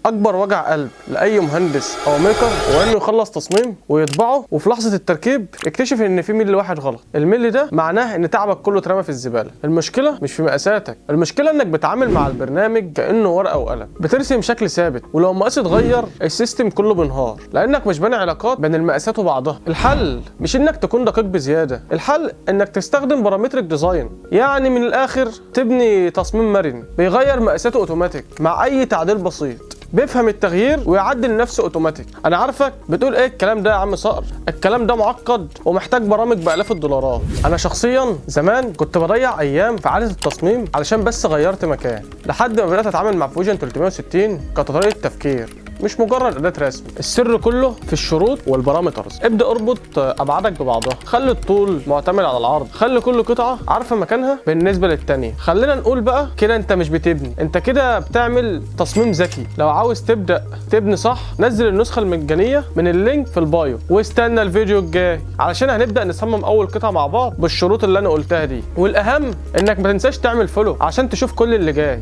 اكبر وجع قلب لاي مهندس او ميكر هو انه يخلص تصميم ويطبعه وفي لحظه التركيب يكتشف ان في ملي واحد غلط. الملي ده معناه ان تعبك كله اترمى في الزباله. المشكله مش في مقاساتك، المشكله انك بتتعامل مع البرنامج كانه ورقه وقلم، بترسم شكل ثابت ولو المقاس اتغير السيستم كله بينهار لانك مش باني علاقات بين المقاسات وبعضها. الحل مش انك تكون دقيق بزياده، الحل انك تستخدم بارامتريك ديزاين، يعني من الاخر تبني تصميم مرن بيغير مقاساته اوتوماتيك مع اي تعديل بسيط، بيفهم التغيير ويعدل نفسه اوتوماتيك. انا عارفك بتقول ايه الكلام ده يا عم صقر، الكلام ده معقد ومحتاج برامج بالاف الدولارات. انا شخصيا زمان كنت بضيع ايام في اعاده التصميم علشان بس غيرت مكان، لحد ما بدات اتعامل مع فوجن 360 كطريقه تفكير مش مجرد اداه رسم. السر كله في الشروط والبارامترز. ابدا اربط ابعادك ببعضها، خلي الطول معتمد على العرض، خلي كل قطعه عارفه مكانها بالنسبه للتانيه. خلينا نقول بقى كده انت مش بتبني، انت كده بتعمل تصميم ذكي. لو عاوز تبدا تبني صح نزل النسخه المجانيه من اللينك في البايو واستنى الفيديو الجاي علشان هنبدا نصمم اول قطعه مع بعض بالشروط اللي انا قلتها دي. والاهم انك ما تنساش تعمل فولو عشان تشوف كل اللي جاي.